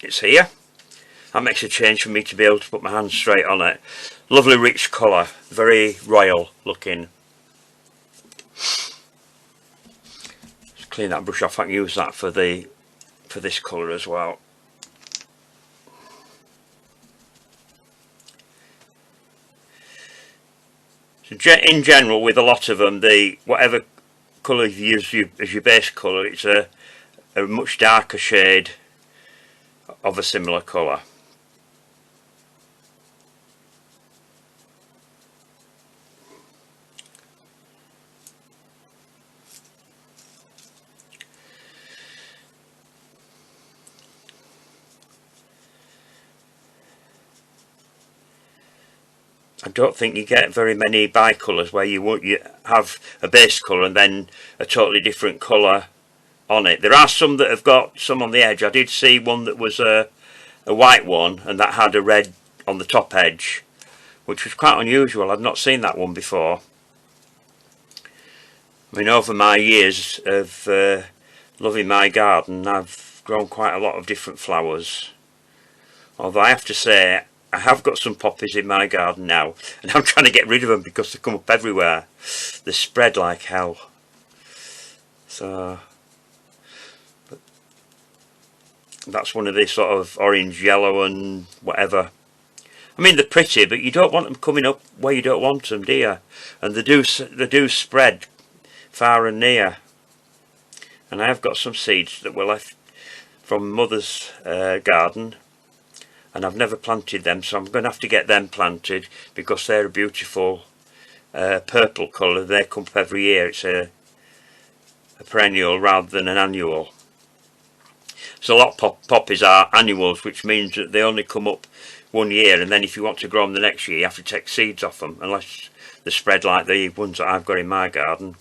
It's here. That makes a change for me to be able to put my hands straight on it. Lovely rich colour, very royal looking. Just clean that brush off. I can use that for this colour as well. So in general, with a lot of them, whatever colour you use as your base colour, it's a much darker shade of a similar colour. I don't think you get very many bicolours where you have a base colour and then a totally different colour on it. There are some that have got some on the edge. I did see one that was a white one and that had a red on the top edge, which was quite unusual. I'd not seen that one before. I mean, over my years of loving my garden, I've grown quite a lot of different flowers. Although I have to say, I have got some poppies in my garden now, and I'm trying to get rid of them because they come up everywhere. They spread like hell. So that's one of these sort of orange, yellow and whatever. I mean, they're pretty, but you don't want them coming up where you don't want them, do you? And they do spread far and near. And I have got some seeds that were left from Mother's garden, and I've never planted them, so I'm going to have to get them planted because they're a beautiful purple colour. They come up every year. It's a perennial rather than an annual. So a lot of poppies are annuals, which means that they only come up 1 year, and then if you want to grow them the next year you have to take seeds off them, unless they're spread like the ones that I've got in my garden.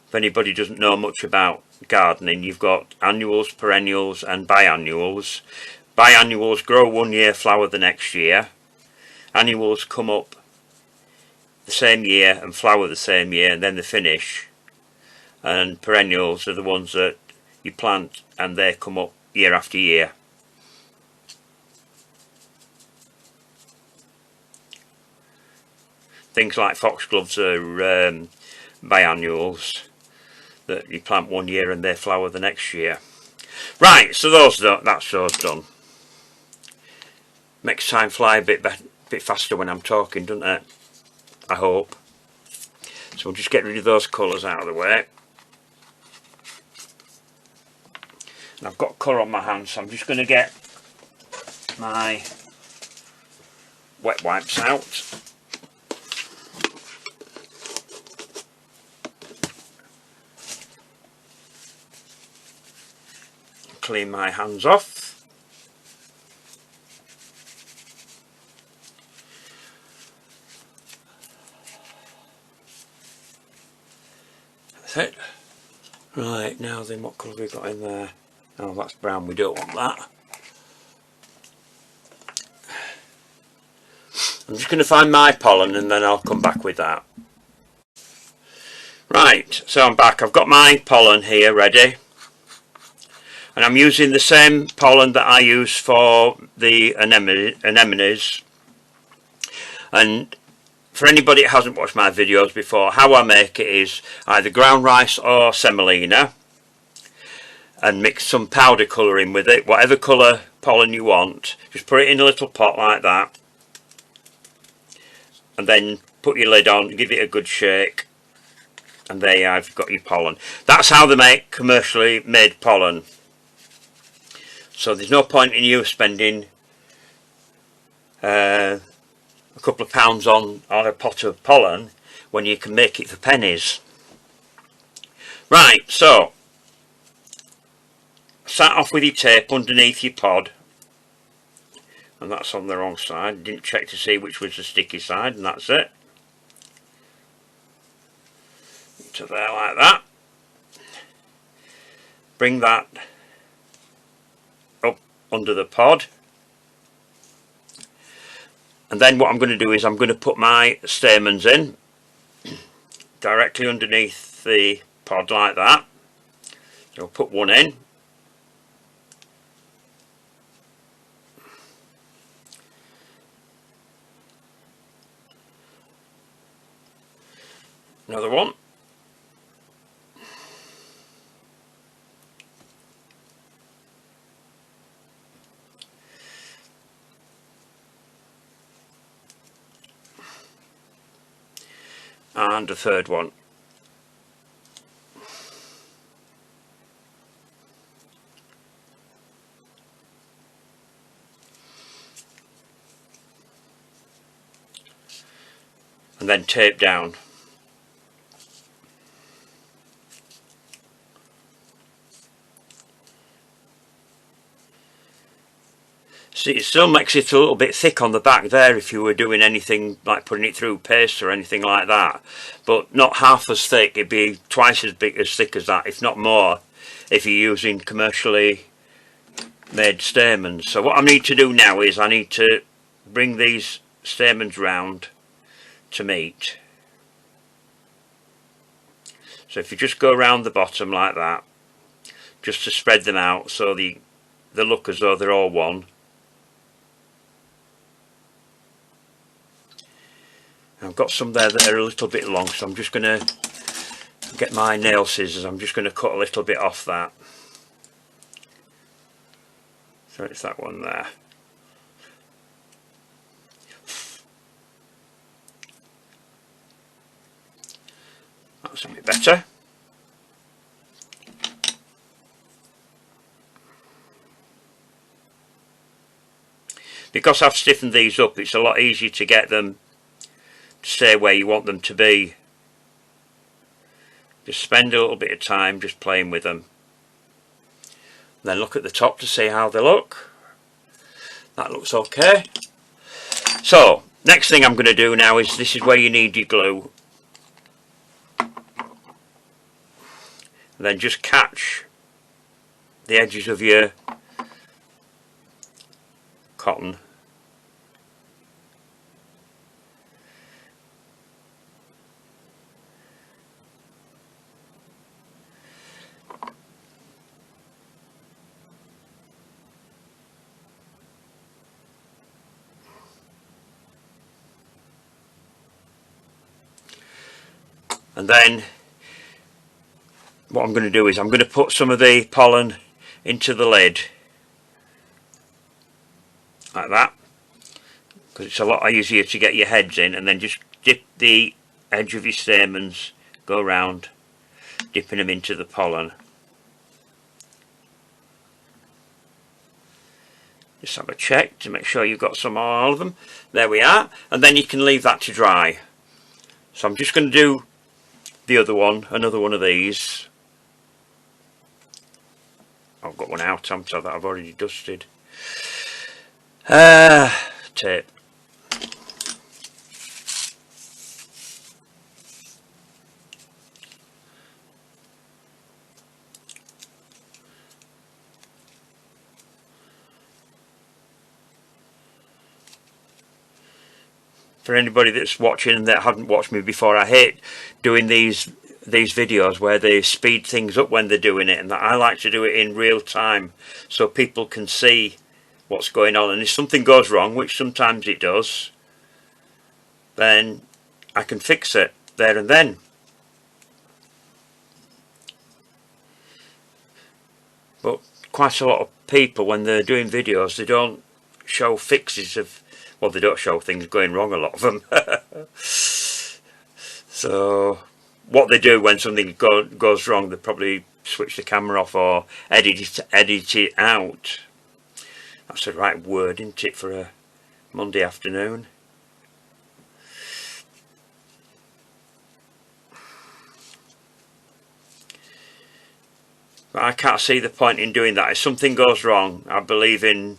If anybody doesn't know much about gardening, you've got annuals, perennials and biannuals. Biannuals grow 1 year, flower the next year. Annuals come up the same year and flower the same year, and then they finish. And perennials are the ones that you plant and they come up year after year. Things like foxgloves are biannuals, that you plant 1 year and they flower the next year. Right, so that's those done. Makes time fly a bit faster when I'm talking, doesn't it? I hope. So we'll just get rid of those colours out of the way. And I've got colour on my hands, so I'm just going to get my wet wipes out. Clean my hands off. That's it. Right, now then, what colour have we got in there? Oh, that's brown, we don't want that. I'm just going to find my pollen and then I'll come back with that. Right, so I'm back. I've got my pollen here ready. And I'm using the same pollen that I use for the anemones. And for anybody that hasn't watched my videos before, how I make it is either ground rice or semolina, and mix some powder colour in with it, whatever colour pollen you want. Just put it in a little pot like that, and then put your lid on, give it a good shake, and there you have got your pollen. That's how they make commercially made pollen. So there's no point in you spending a couple of pounds on a pot of pollen when you can make it for pennies. Right, so start off with your tape underneath your pod, and that's on the wrong side. Didn't check to see which was the sticky side, and that's it. To there like that. Bring that up under the pod, and then what I'm going to do is I'm going to put my stamens in directly underneath the pod like that. So I'll put one in, another one, and a third one. And then tape down. See, it still makes it a little bit thick on the back there if you were doing anything like putting it through paste or anything like that, but not half as thick. It'd be twice as thick as that, if not more, if you're using commercially made stamens. So what I need to do now is I need to bring these stamens round to meet. So if you just go around the bottom like that, just to spread them out so they look as though they're all one. I've got some there that are a little bit long, so I'm just going to get my nail scissors. I'm just going to cut a little bit off that. So it's that one there. That's a bit better. Because I've stiffened these up, it's a lot easier to get them to stay where you want them to be. Just spend a little bit of time just playing with them. Then look at the top to see how they look. That looks okay. So, next thing I'm going to do now is, this is where you need your glue. Then just catch the edges of your cotton. And then what I'm going to do is I'm going to put some of the pollen into the lid like that, because it's a lot easier to get your heads in, and then just dip the edge of your stamens, go around dipping them into the pollen. Just have a check to make sure you've got some, all of them. There we are, and then you can leave that to dry. So I'm just going to do the other one, another one of these. I've got one out, that I've already dusted. Tape. For anybody that's watching and that hadn't watched me before, I hate doing these videos where they speed things up when they're doing it, and that I like to do it in real time so people can see what's going on, and if something goes wrong, which sometimes it does, then I can fix it there and then. But quite a lot of people, when they're doing videos, they don't show fixes of, well, they don't show things going wrong, a lot of them. So what they do when something goes wrong, they probably switch the camera off or edit it out. That's the right word, isn't it, for a Monday afternoon? But I can't see the point in doing that. If something goes wrong, I believe in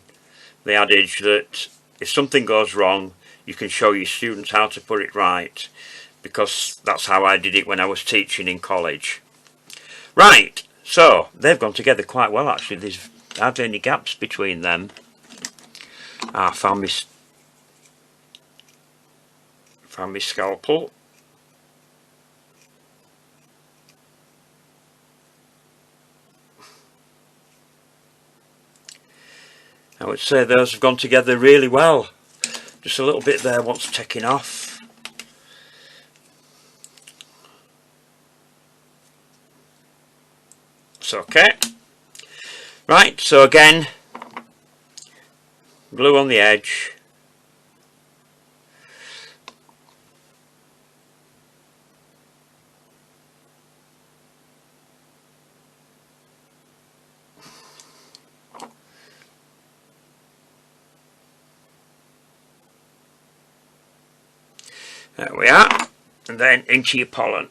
the adage that if something goes wrong, you can show your students how to put it right, because that's how I did it when I was teaching in college. Right, so they've gone together quite well actually. There's hardly any gaps between them. I found my scalpel. I would say those have gone together really well. Just a little bit there wants taking off. It's okay. Right, so again, glue on the edge. There we are, and then into your pollen.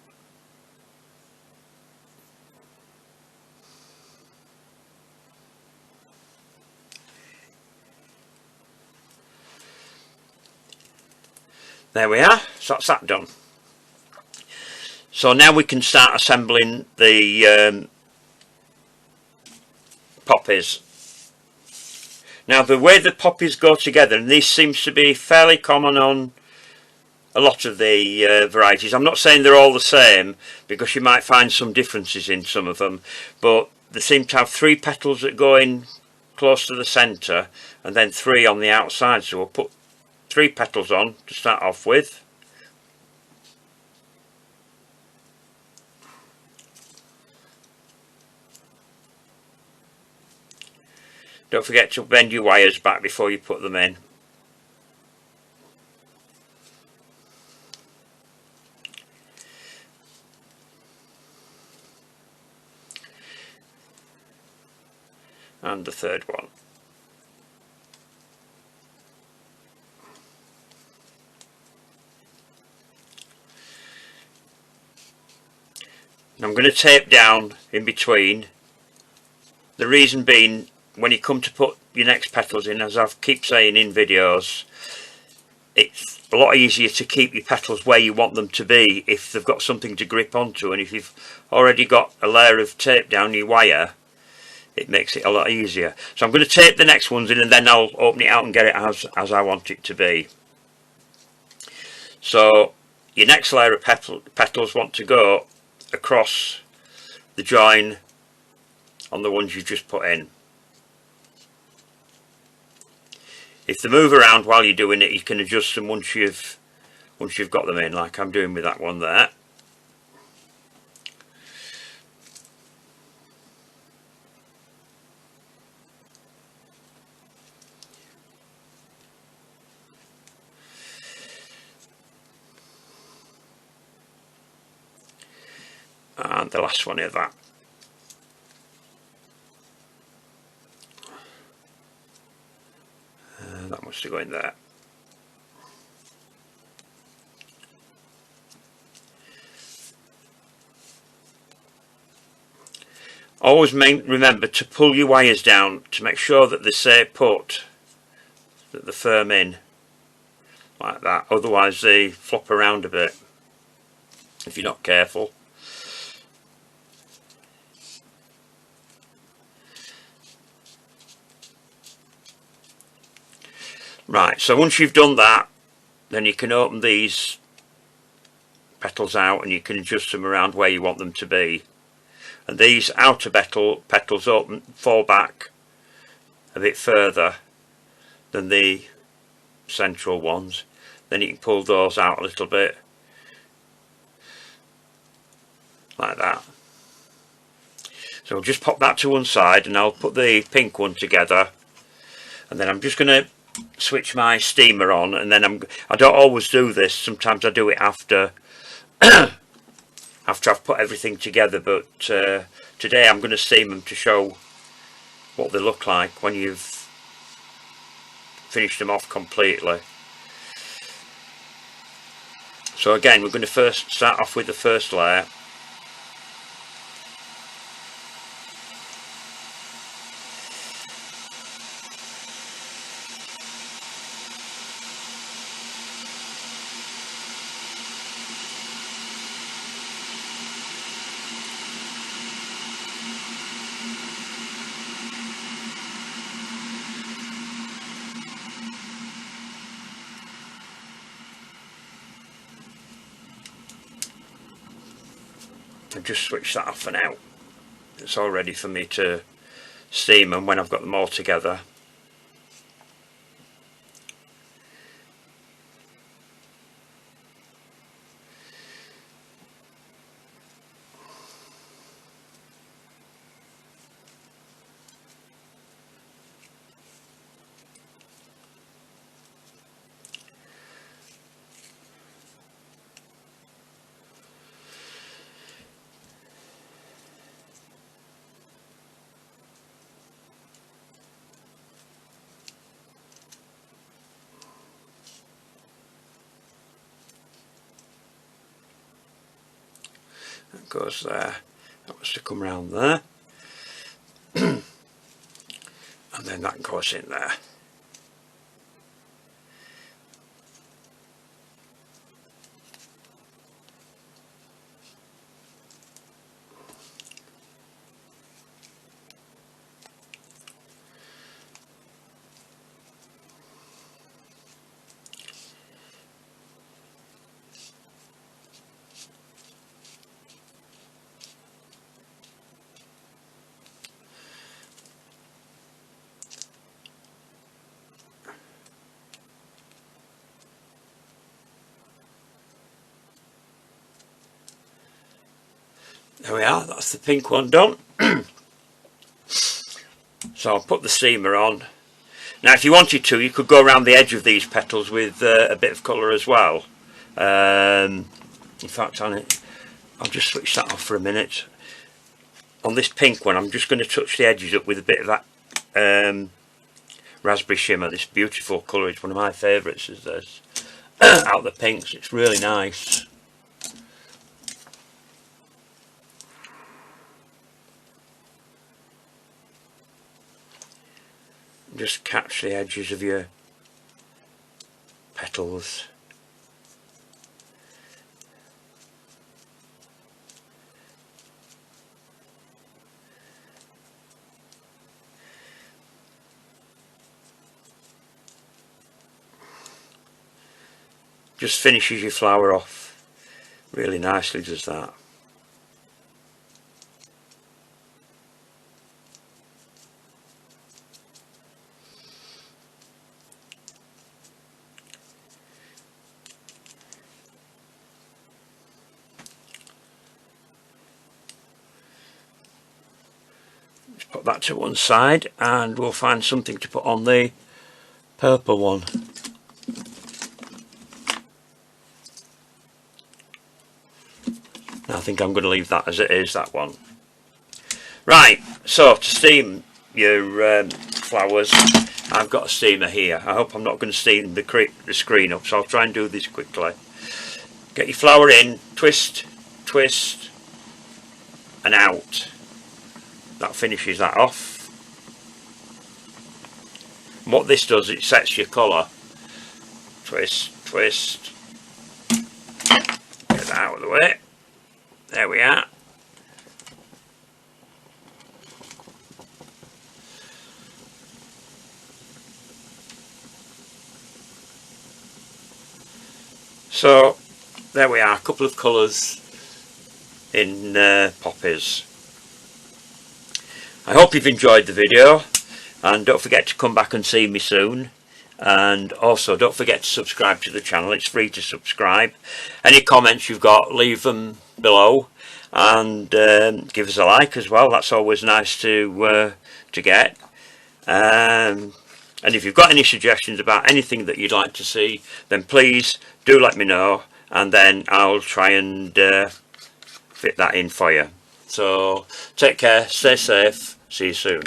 There we are, so that's that done. So now we can start assembling the poppies. Now the way the poppies go together, and this seems to be fairly common on a lot of the varieties. I'm not saying they're all the same, because you might find some differences in some of them, but they seem to have 3 petals that go in close to the centre and then 3 on the outside. So we'll put 3 petals on to start off with. Don't forget to bend your wires back before you put them in. And the third one. And I'm going to tape down in between. The reason being, when you come to put your next petals in, as I keep saying in videos, it's a lot easier to keep your petals where you want them to be if they've got something to grip onto, and if you've already got a layer of tape down your wire, it makes it a lot easier. So I'm going to tape the next ones in, and then I'll open it out and get it as I want it to be. So your next layer of petals want to go across the join on the ones you just put in. If they move around while you're doing it, you can adjust them once you've got them in, like I'm doing with that one there. And the last one of that. That must have gone in there. Always remember to pull your wires down to make sure that they stay put, that they're firm in, like that. Otherwise they flop around a bit if you're not careful. Right, so once you've done that, then you can open these petals out and you can adjust them around where you want them to be. And these outer petals fall back a bit further than the central ones. Then you can pull those out a little bit, like that. So I'll just pop that to one side, and I'll put the pink one together, and then I'm just going to switch my steamer on, and then I don't always do this, sometimes I do it after I've put everything together, but today I'm going to steam them to show what they look like when you've finished them off completely. So again, we're going to first start off with the first layer. And just switch that off for now. It's all ready for me to steam them when I've got them all together. That goes there. That was to come round there. And then that goes in there. There we are, that's the pink one done. So I'll put the steamer on. Now if you wanted to, you could go around the edge of these petals with a bit of colour as well. In fact, I'll just switch that off for a minute. On this pink one, I'm just going to touch the edges up with a bit of that raspberry shimmer. This beautiful colour, it's one of my favourites, is this. Out the pinks, it's really nice. Just catch the edges of your petals. Just finishes your flower off really nicely, does that. Let's put that to one side and we'll find something to put on the purple one. I think I'm going to leave that as it is, that one. Right, so to steam your flowers, I've got a steamer here. I hope I'm not going to steam the screen up, so I'll try and do this quickly. Get your flower in, twist, twist, and out. That finishes that off. And what this does, it sets your colour. Twist, twist. Get that out of the way. There we are. So there we are, a couple of colours in poppies. I hope you've enjoyed the video, and don't forget to come back and see me soon. And also don't forget to subscribe to the channel, it's free to subscribe. Any comments you've got, leave them below, and give us a like as well, that's always nice to get. And if you've got any suggestions about anything that you'd like to see, then please do let me know, and then I'll try and fit that in for you. So take care, stay safe, see you soon.